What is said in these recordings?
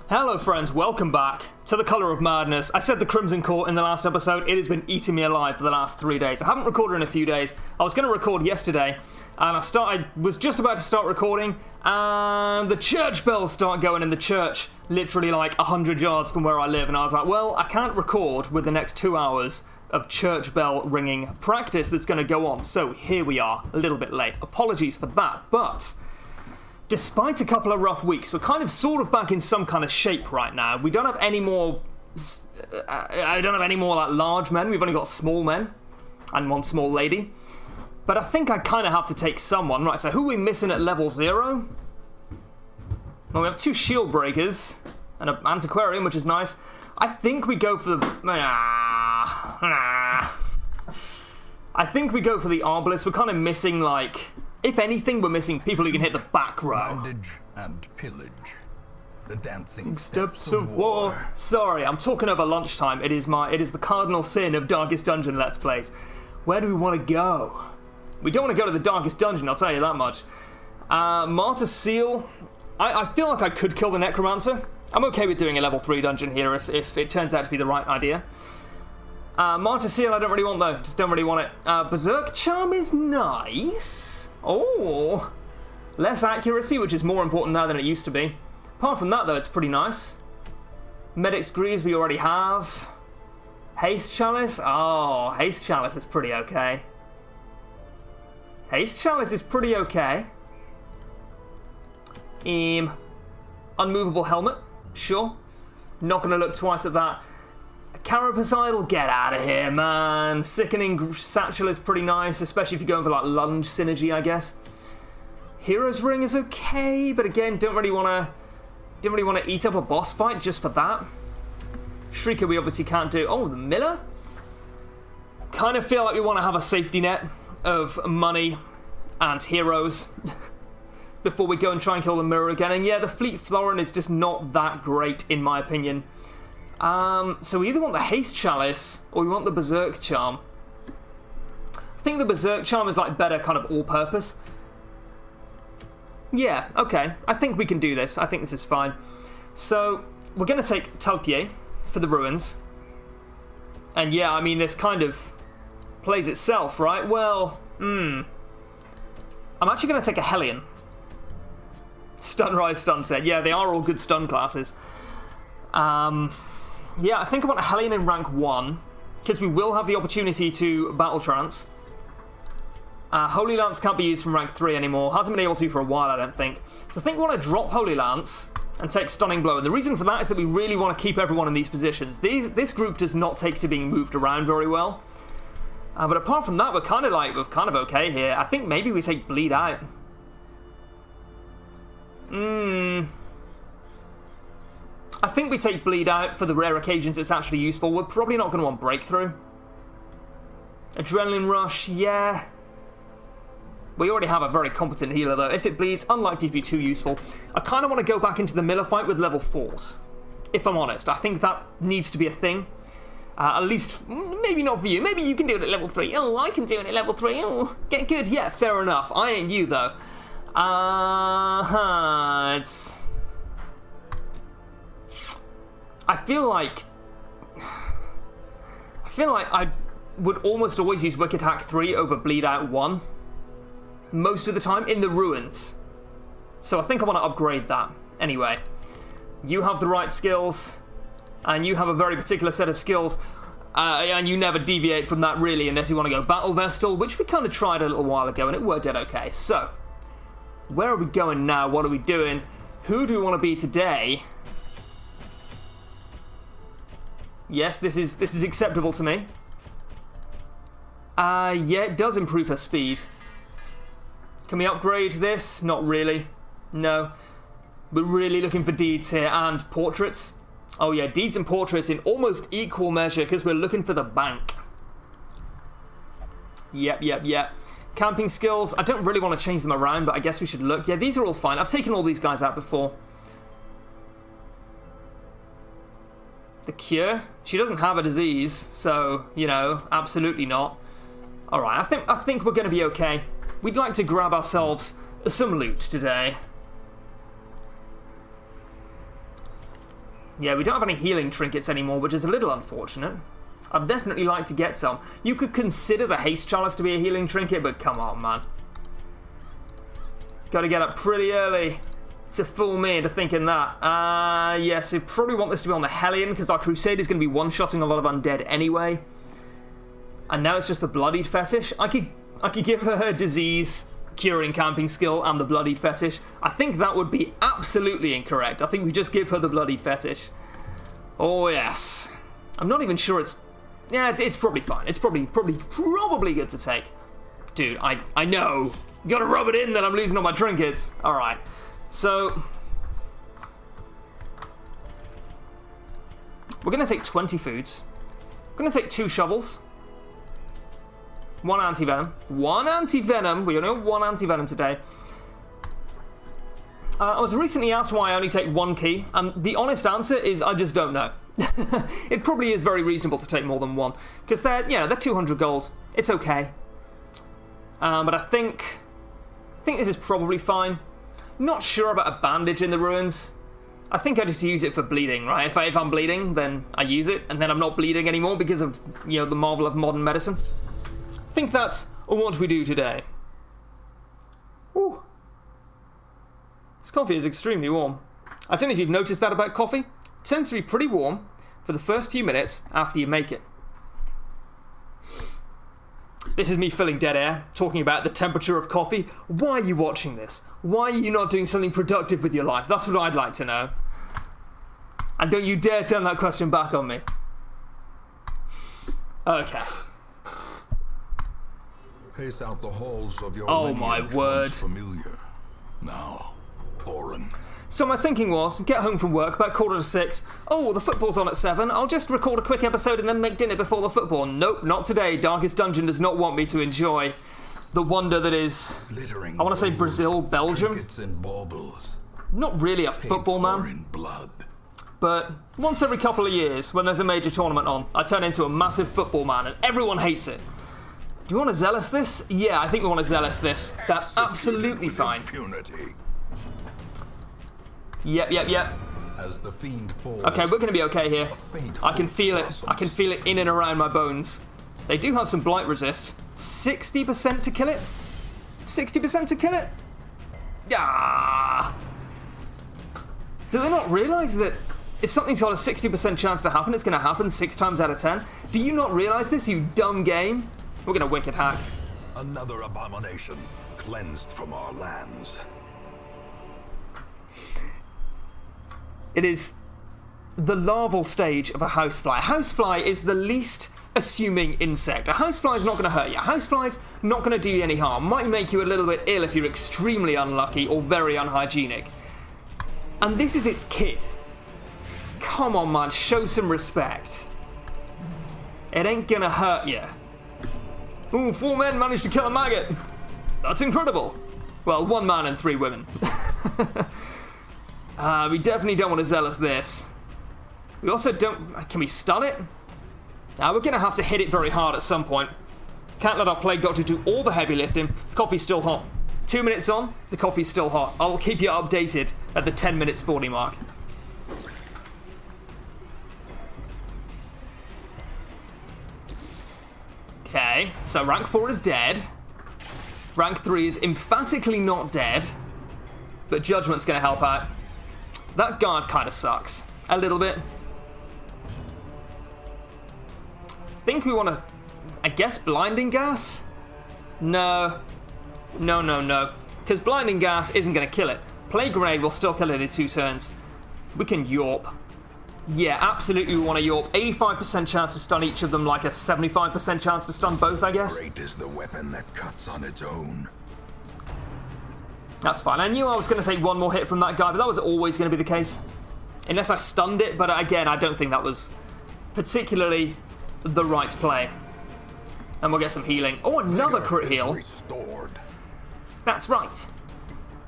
Hello friends, welcome back to the Colour of Madness. I said the Crimson Court in the last episode. It has been eating me alive for the last 3 days. I haven't recorded in a few days. I was going to record yesterday, and I was just about to start recording, and the church bells start going in the church, literally like 100 yards from where I live, and I was like, well, I can't record with the next 2 hours of church bell ringing practice that's going to go on. So here we are, a little bit late. Apologies for that, but despite a couple of rough weeks, we're kind of sort of back in some kind of shape right now. We don't have any more... I don't have any more like large men. We've only got small men and one small lady. But I think I kind of have to take someone. Right, so who are we missing at level 0? Well, we have 2 shield breakers and an antiquarian, which is nice. I think we go for the... I think we go for the arbalist. We're kind of missing, like... If anything, we're missing people who can hit the back row. Bandage and pillage. The dancing Steps of war. Sorry, I'm talking over lunchtime. It is the cardinal sin of Darkest Dungeon Let's Plays. Where do we want to go? We don't want to go to the Darkest Dungeon, I'll tell you that much. Martyr Seal. I feel like I could kill the Necromancer. I'm okay with doing a level 3 dungeon here if it turns out to be the right idea. Martyr Seal I don't really want though. Just don't really want it. Berserk Charm is nice. Oh, less accuracy, which is more important now than it used to be. Apart from that, though, it's pretty nice. Medic's Greaves we already have. Haste Chalice? Oh, Haste Chalice is pretty okay. Haste Chalice is pretty okay. Unmovable Helmet? Sure. Not going to look twice at that. Carapace Idol, get out of here, man. Sickening Satchel is pretty nice, especially if you're going for like lunge synergy, I guess. Hero's Ring is okay, but again, don't really want to eat up a boss fight just for that. Shrieker we obviously can't do. Oh, the Miller? Kind of feel like we want to have a safety net of money and heroes before we go and try and kill the Mirror again. And yeah, the Fleet Florin is just not that great in my opinion. So we either want the Haste Chalice or we want the Berserk Charm. I think the Berserk Charm is like better kind of all-purpose. Yeah, okay. I think we can do this. I think this is fine. So we're going to take Talpier for the Ruins. And yeah, I mean, this kind of plays itself, right? Well, I'm actually going to take a Hellion. Stun Rise, Stun Set. Yeah, they are all good stun classes. Yeah, I think I want a Hellion in rank 1, because we will have the opportunity to Battle Trance. Holy Lance can't be used from rank 3 anymore. Hasn't been able to for a while, I don't think. So I think we want to drop Holy Lance and take Stunning Blow. And the reason for that is that we really want to keep everyone in these positions. This group does not take to being moved around very well. But apart from that, we're kind of okay here. I think maybe we take Bleed Out. I think we take Bleed Out for the rare occasions it's actually useful. We're probably not going to want Breakthrough. Adrenaline Rush, yeah. We already have a very competent healer, though. If it bleeds, unlikely to be too useful. I kind of want to go back into the Miller fight with level 4s. If I'm honest. I think that needs to be a thing. At least, maybe not for you. Maybe you can do it at level 3. Oh, I can do it at level 3. Oh, get good. Yeah, fair enough. I ain't you, though. It's... I feel like I would almost always use Wicked Hack 3 over Bleed Out 1. Most of the time in the Ruins. So I think I want to upgrade that. Anyway, you have the right skills, and you have a very particular set of skills, and you never deviate from that really unless you want to go Battle Vestal, which we kind of tried a little while ago and it worked out okay. So, where are we going now? What are we doing? Who do we want to be today? Yes, this is acceptable to me. Yeah, it does improve her speed. Can we upgrade this? Not really. No. We're really looking for deeds here and portraits. Oh yeah, deeds and portraits in almost equal measure because we're looking for the bank. Yep. Camping skills. I don't really want to change them around, but I guess we should look. Yeah, these are all fine. I've taken all these guys out before. The cure? She doesn't have a disease, so, you know, absolutely not. Alright, I think we're going to be okay. We'd like to grab ourselves some loot today. Yeah, we don't have any healing trinkets anymore, which is a little unfortunate. I'd definitely like to get some. You could consider the haste chalice to be a healing trinket, but come on, man. Gotta get up pretty early to fool me into thinking that. Yes, you probably want this to be on the Hellion, because our Crusade is going to be one-shotting a lot of undead anyway. And now it's just the Bloodied Fetish. I could give her disease curing camping skill and the Bloodied Fetish. I think that would be absolutely incorrect. I think we just give her the Bloodied Fetish. Oh yes. I'm not even sure it's... Yeah, it's probably fine. It's probably good to take. Dude, I know. You gotta rub it in that I'm losing all my trinkets. Alright. So... we're gonna take 20 foods. We're gonna take 2 shovels. 1 anti-venom. 1 anti-venom. We only have 1 anti-venom today. I was recently asked why I only take 1 key, and the honest answer is I just don't know. It probably is very reasonable to take more than 1, because they're 200 gold. It's okay. But I think this is probably fine. Not sure about a bandage in the ruins. I think I just use it for bleeding, right? If I'm bleeding, then I use it, and then I'm not bleeding anymore because of, the marvel of modern medicine. I think that's what we do today. Ooh. This coffee is extremely warm. I don't know if you've noticed that about coffee. It tends to be pretty warm for the first few minutes after you make it. This is me filling dead air, talking about the temperature of coffee. Why are you watching this? Why are you not doing something productive with your life? That's what I'd like to know. And don't you dare turn that question back on me. Okay. Pace out the halls of your oh my word. Familiar. Now, foreign. So my thinking was, get home from work about 5:45. Oh, the football's on at 7. I'll just record a quick episode and then make dinner before the football. Nope, not today. Darkest Dungeon does not want me to enjoy the wonder that is, I want to say Brazil, Belgium. And baubles. Not really a football man. In blood. But once every couple of years, when there's a major tournament on, I turn into a massive football man and everyone hates it. Do you want to zealous this? Yeah, I think we want to zealous this. That's absolutely fine. Impunity. Yep. As the fiend falls, okay, we're going to be okay here. I can feel it. I can feel it in and around my bones. They do have some blight resist. 60% to kill it? 60% to kill it? Ah! Do they not realise that if something's got a 60% chance to happen, it's going to happen 6 times out of 10? Do you not realise this, you dumb game? We're going to wicked hack. Another abomination cleansed from our lands. It is the larval stage of a housefly. A housefly is the least assuming insect. A housefly is not going to hurt you. A housefly's not going to do you any harm. Might make you a little bit ill if you're extremely unlucky or very unhygienic. And this is its kid. Come on, man, show some respect. It ain't going to hurt you. Ooh, 4 men managed to kill a maggot. That's incredible. Well, 1 man and 3 women. We definitely don't want to zealous this. We also don't... Can we stun it? We're going to have to hit it very hard at some point. Can't let our Plague Doctor do all the heavy lifting. Coffee's still hot. 2 minutes on, the coffee's still hot. I'll keep you updated at the 10 minutes 40 mark. Okay, so rank 4 is dead. Rank 3 is emphatically not dead. But Judgment's going to help out. That guard kind of sucks. A little bit. Think we want to... I guess Blinding Gas? No. No. Because Blinding Gas isn't going to kill it. Plague Grenade will still kill it in 2 turns. We can Yorp. Yeah, absolutely we want to Yorp. 85% chance to stun each of them, like a 75% chance to stun both, I guess. Great is the weapon that cuts on its own. That's fine. I knew I was going to take 1 more hit from that guy, but that was always going to be the case. Unless I stunned it, but again, I don't think that was particularly the right play. And we'll get some healing. Oh, another crit heal. Restored. That's right.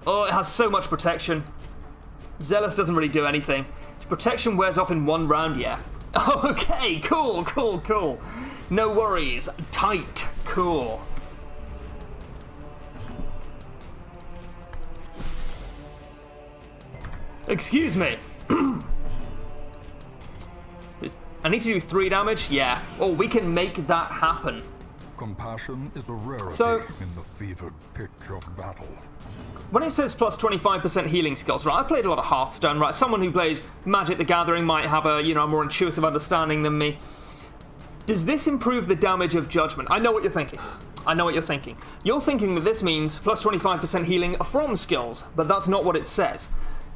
Oh, it has so much protection. Zealous doesn't really do anything. Its protection wears off in 1 round, yeah. Okay, cool. No worries. Tight. Cool. Excuse me. I need to do 3 damage? Yeah. Oh, we can make that happen. Compassion is a rarity So- in the fevered pitch of battle. When it says plus 25% healing skills, right, I've played a lot of Hearthstone, right? Someone who plays Magic the Gathering might have a, a more intuitive understanding than me. Does this improve the damage of judgment? I know what you're thinking. I know what you're thinking. You're thinking that this means plus 25% healing from skills, but that's not what it says.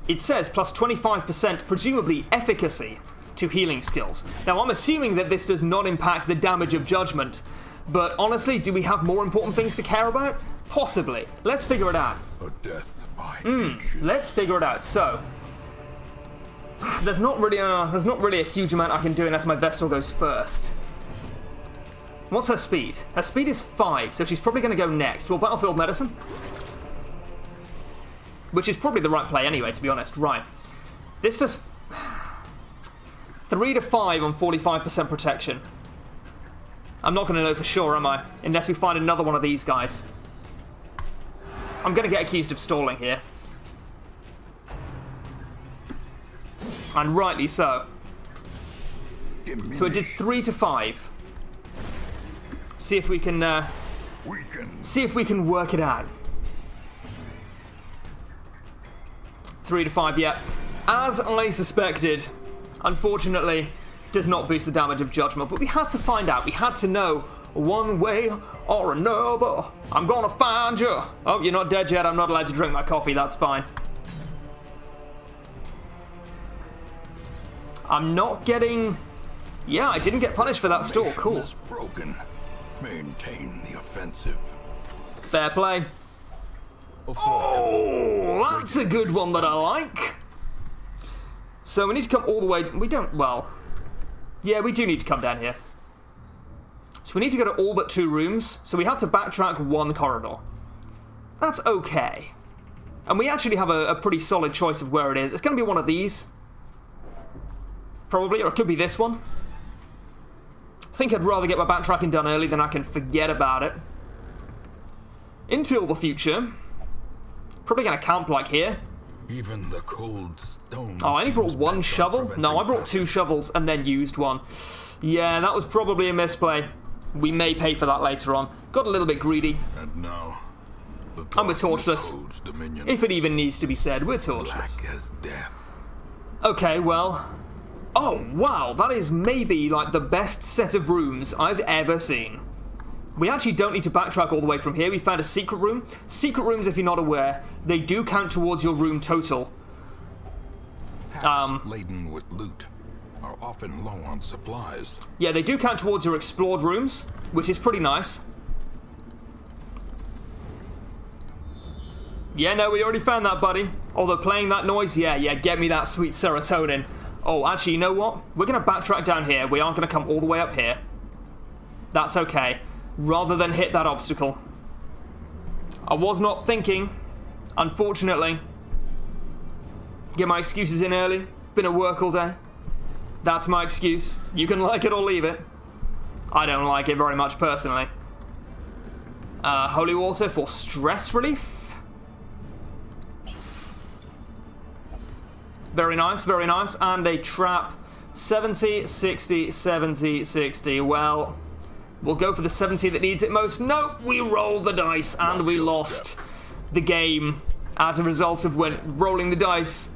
It says plus 25%, presumably, efficacy to healing skills. Now, I'm assuming that this does not impact the damage of judgment, but honestly, do we have more important things to care about? Possibly. Let's figure it out. A death by inches. Let's figure it out. So, there's not really a huge amount I can do unless my Vestal goes first. What's her speed? Her speed is 5, so she's probably going to go next. Well, Battlefield Medicine. Which is probably the right play anyway, to be honest. Right. This does 3 to 5 on 45% protection. I'm not going to know for sure, am I? Unless we find another one of these guys. I'm going to get accused of stalling here. And rightly so. So it did 3 to 5. See if we can work it out. 3 to 5, yeah. As I suspected, unfortunately, does not boost the damage of judgment, but we had to find out. We had to know one way or another. I'm gonna find you. Oh, you're not dead yet. I'm not allowed to drink my coffee. That's fine. I'm not getting... Yeah, I didn't get punished for that stall. Cool. Is broken. Maintain the offensive. Fair play. Oh, that's a good one that I like. So we need to come all the way... We don't... Well... Yeah, we do need to come down here. So we need to go to all but 2 rooms. So we have to backtrack 1 corridor. That's okay. And we actually have a pretty solid choice of where it is. It's going to be one of these. Probably, or it could be this one. I think I'd rather get my backtracking done early than I can forget about it. Until the future. Probably going to camp like here. Even the cold stone. Oh, I only brought 1 shovel? No, I brought 2 shovels and then used 1. Yeah, that was probably a misplay. We may pay for that later on. Got a little bit greedy. And now, and we're torchless. If it even needs to be said, we're torchless. Black as death. Okay, well... Oh, wow, that is maybe, like, the best set of rooms I've ever seen. We actually don't need to backtrack all the way from here. We found a secret room. Secret rooms, if you're not aware, they do count towards your room total. Packs laden with loot are often low on supplies. Yeah, they do count towards your explored rooms, which is pretty nice. Yeah, no, we already found that, buddy. Although playing that noise, yeah, get me that sweet serotonin. Oh, actually, you know what? We're going to backtrack down here. We aren't going to come all the way up here. That's okay. Rather than hit that obstacle. I was not thinking, unfortunately. Get my excuses in early. Been at work all day. That's my excuse. You can like it or leave it. I don't like it very much personally. Holy water for stress relief. Very nice, very nice. And a trap. 70, 60, 70, 60. Well, we'll go for the 70 that needs it most. Nope, we rolled the dice and we lost the game as a result of rolling the dice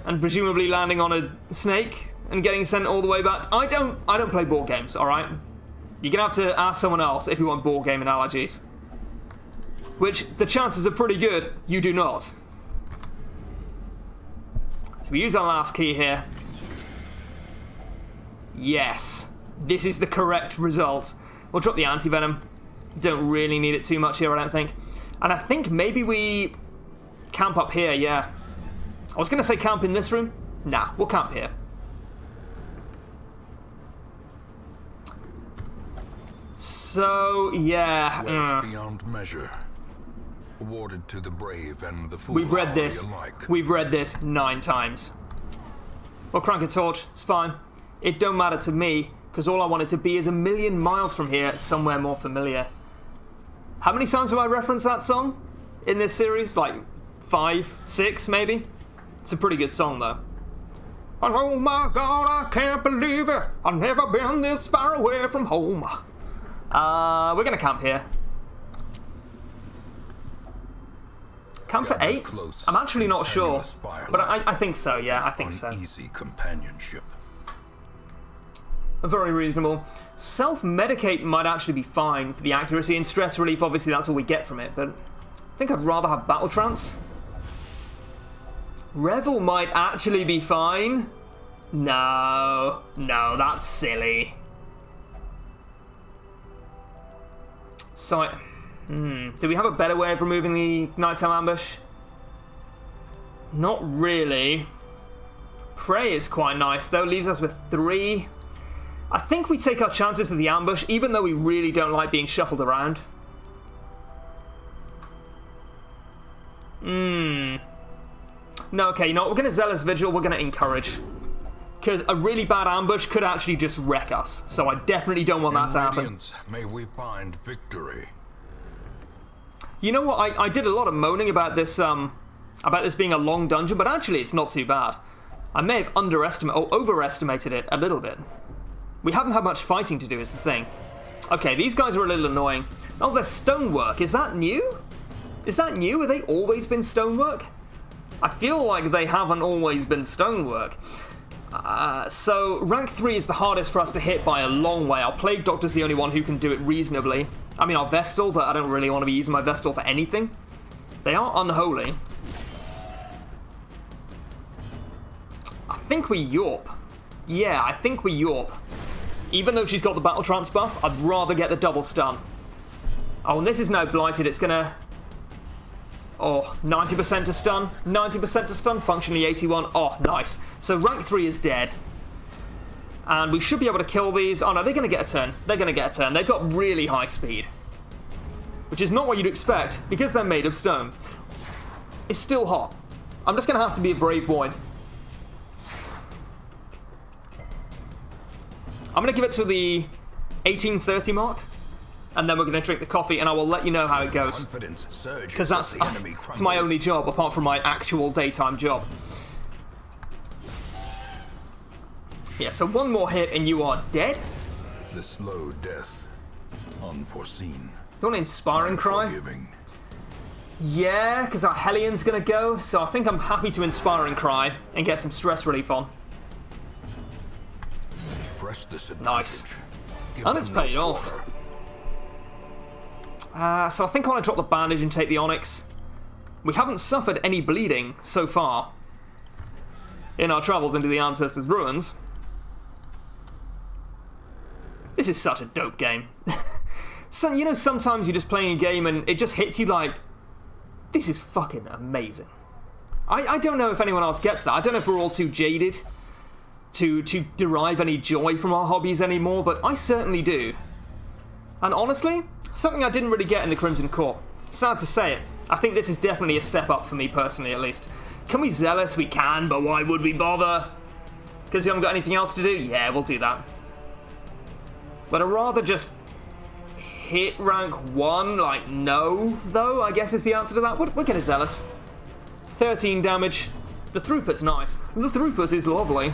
and presumably landing on a snake and getting sent all the way back. I don't play board games, all right? You're gonna have to ask someone else if you want board game analogies. Which the chances are pretty good you do not. So we use our last key here. Yes, this is the correct result. We'll drop the anti-venom. Don't really need it too much here, I don't think. And I think maybe we camp up here, yeah. I was going to say camp in this room. Nah, we'll camp here. So, yeah. Wealth beyond measure. Awarded to the brave and the fool. We've read this. Alike. We've read this 9 times. Well, crank a torch. It's fine. It don't matter to me, because all I want it to be is 1,000,000 miles from here, somewhere more familiar. How many times have I referenced that song in this series? Like 5, 6, maybe? It's a pretty good song, though. And oh my god, I can't believe it. I've never been this far away from home. We're gonna camp here. Camp for 8? I'm actually not sure. But I think so, yeah, I think so. Easy companionship. Very reasonable. Self-medicate might actually be fine for the accuracy, and stress relief, obviously that's all we get from it, but I think I'd rather have battle trance. Revel might actually be fine. No, that's silly. So, do we have a better way of removing the nighttime ambush? Not really. Prey is quite nice, though. It leaves us with 3. I think we take our chances with the ambush, even though we really don't like being shuffled around. No, okay, you know what? We're going to Zealous Vigil, we're going to Encourage. Because a really bad ambush could actually just wreck us. So I definitely don't want that to happen. May we find victory. You know what? I did a lot of moaning about this being a long dungeon, but actually it's not too bad. I may have overestimated it a little bit. We haven't had much fighting to do is the thing. Okay, these guys are a little annoying. Oh, they're stonework. Is that new? Is that new? Have they always been stonework? I feel like they haven't always been stonework. So, rank 3 is the hardest for us to hit by a long way. Our Plague Doctor's the only one who can do it reasonably. I mean, our Vestal, but I don't really want to be using my Vestal for anything. They are unholy. I think we Yorp. Yeah, I think we Yorp. Even though she's got the Battle Trance buff, I'd rather get the double stun. Oh, and this is now blighted. It's gonna... Oh, 90% to stun. 90% to stun. Functionally 81. Oh, nice. So rank 3 is dead. And we should be able to kill these. Oh, no, they're going to get a turn. They're going to get a turn. They've got really high speed. Which is not what you'd expect, because they're made of stone. It's still hot. I'm just going to have to be a brave boy. I'm going to give it to the 1830 mark. And then we're going to drink the coffee, and I will let you know how it goes. Because that's my only job, apart from my actual daytime job. Yeah, so one more hit, and you are dead? The slow death. Unforeseen. You want an Inspiring Cry? Yeah, because our Hellion's going to go, so I think I'm happy to Inspiring Cry and get some stress relief on. Nice. And it's paid off. So I think I want to drop the bandage and take the Onyx. We haven't suffered any bleeding so far in our travels into the Ancestors' Ruins. This is such a dope game. So, you know, sometimes you're just playing a game and it just hits you like, this is fucking amazing. I don't know if anyone else gets that. I don't know if we're all too jaded to derive any joy from our hobbies anymore, but I certainly do. And honestly, something I didn't really get in the Crimson Court. Sad to say it. I think this is definitely a step up for me personally, at least. Can we Zealous? We can, but why would we bother? Because we haven't got anything else to do? Yeah, we'll do that. But I'd rather just hit rank 1, like, no, though, I guess is the answer to that. We're going to Zealous. 13 damage. The throughput's nice. The throughput is lovely.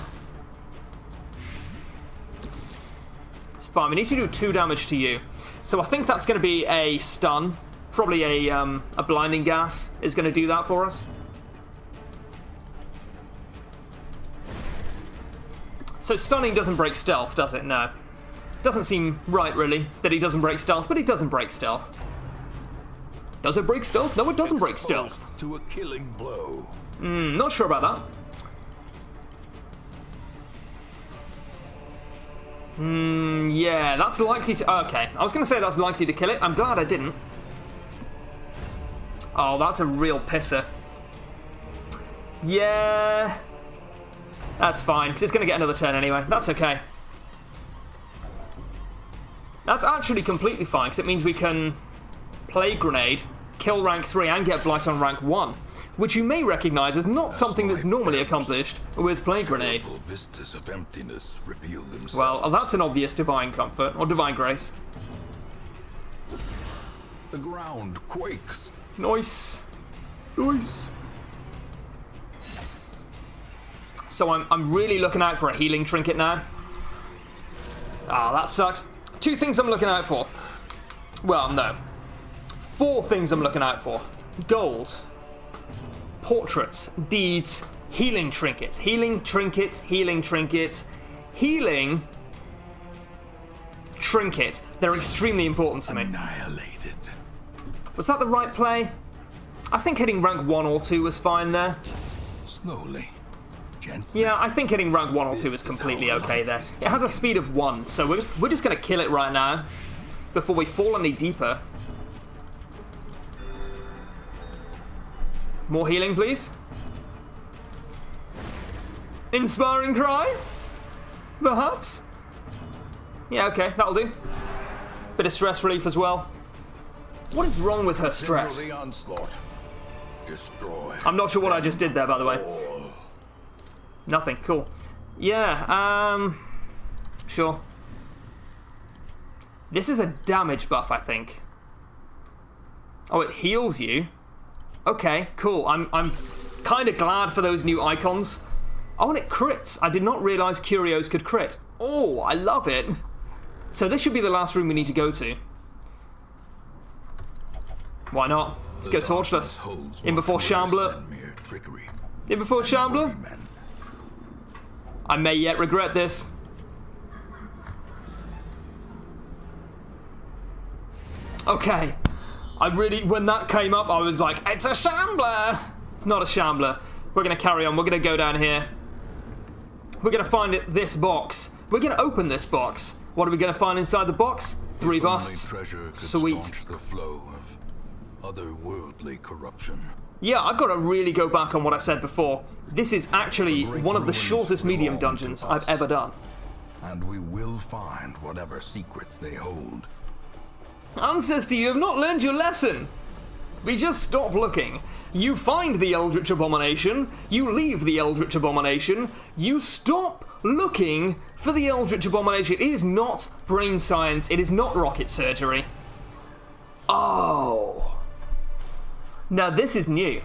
It's fine. We need to do 2 damage to you. So I think that's going to be a stun. Probably a blinding gas is going to do that for us. So stunning doesn't break stealth, does it? No. Doesn't seem right, really, that he doesn't break stealth, but he doesn't break stealth. Does it break stealth? No, it doesn't break stealth. To a killing blow. Not sure about that. Yeah, that's likely to... Okay, I was going to say that's likely to kill it. I'm glad I didn't. Oh, that's a real pisser. Yeah. That's fine, because it's going to get another turn anyway. That's okay. That's actually completely fine, because it means we can Plague Grenade, kill rank 3, and get Blight on rank 1. Which you may recognise as not something that's normally accomplished with Plague Grenade. Vistas of emptiness reveal themselves. Well, that's an obvious Divine Comfort, or Divine Grace. The ground quakes. Nice. Nice. So I'm really looking out for a healing trinket now. Ah, that sucks. 2 things I'm looking out for. Well, no. 4 things I'm looking out for. Gold. Portraits. Deeds. Healing trinkets. Healing trinkets. Healing trinkets. Healing trinket. They're extremely important to me. Annihilated. Was that the right play? I think hitting rank 1 or 2 was fine there. Slowly. Gently. Yeah, I think hitting rank 1 or 2 is completely okay there. It has a speed of 1, so we're just going to kill it right now before we fall any deeper. More healing, please. Inspiring cry? Perhaps? Yeah, okay, that'll do. Bit of stress relief as well. What is wrong with her stress? The onslaught. Destroy. I'm not sure what I just did there, by the way. Nothing, cool. Yeah, sure. This is a damage buff, I think. Oh, it heals you. Okay, cool. I'm kind of glad for those new icons. Oh, and it crits. I did not realize curios could crit. Oh, I love it. So this should be the last room we need to go to. Why not? Let's go torchless. In before Shambler. In before Shambler. I may yet regret this. Okay. When that came up, I was like, it's a Shambler! It's not a Shambler. We're going to carry on. We're going to go down here. We're going to find this box. We're going to open this box. What are we going to find inside the box? 3 busts. Sweet. The flow of otherworldly corruption. Yeah, I've got to really go back on what I said before. This is actually one of the shortest medium dungeons I've ever done. And we will find whatever secrets they hold. Ancestor, you have not learned your lesson. We just stop looking. You find the Eldritch Abomination, you leave the Eldritch Abomination, you stop looking for the Eldritch Abomination. It is not brain science, it is not rocket surgery. Oh. Now this is new.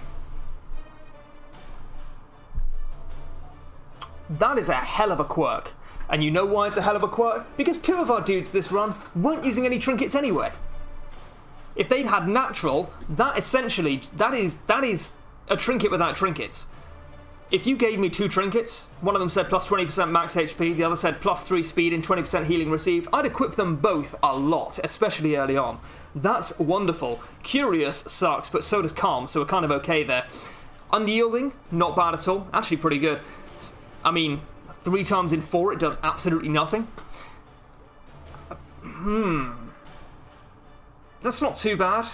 That is a hell of a quirk. And you know why it's a hell of a quirk? Because 2 of our dudes this run weren't using any trinkets anyway. If they'd had natural, that is a trinket without trinkets. If you gave me 2 trinkets, one of them said plus 20% max HP, the other said plus 3 speed and 20% healing received, I'd equip them both a lot, especially early on. That's wonderful. Curious sucks, but so does Calm, so we're kind of okay there. Unyielding, not bad at all. Actually pretty good. I mean, 3 times in 4 it does absolutely nothing. That's not too bad.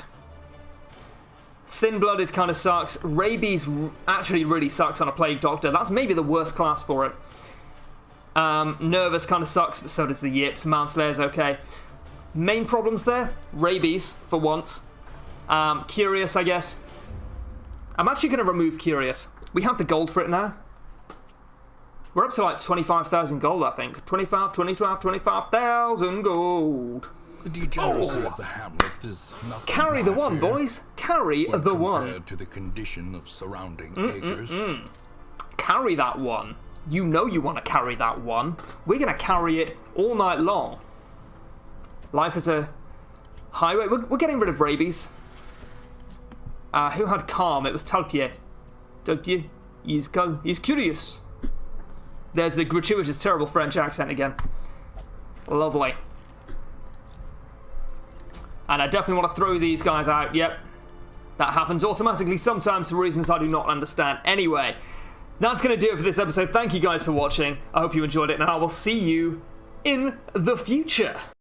Thin-blooded kind of sucks. Rabies actually really sucks on a Plague Doctor. That's maybe the worst class for it. Nervous kind of sucks, but so does the Yips. Manslayer's okay. Main problems there? Rabies, for once. Curious, I guess. I'm actually going to remove Curious. We have the gold for it now. We're up to like 25,000 gold, I think. 25,000 gold. The degeneracy of the hamlet is nothing. Carry the one, boys. Carry the one. Compared to the condition of surrounding acres. Carry that one. You know you want to carry that one. We're going to carry it all night long. Life is a highway. We're getting rid of rabies. Who had calm? It was Talpier. Talpier. He's curious. There's the gratuitous, terrible French accent again. Lovely. And I definitely want to throw these guys out. Yep. That happens automatically sometimes for reasons I do not understand. Anyway, that's going to do it for this episode. Thank you guys for watching. I hope you enjoyed it, and I will see you in the future.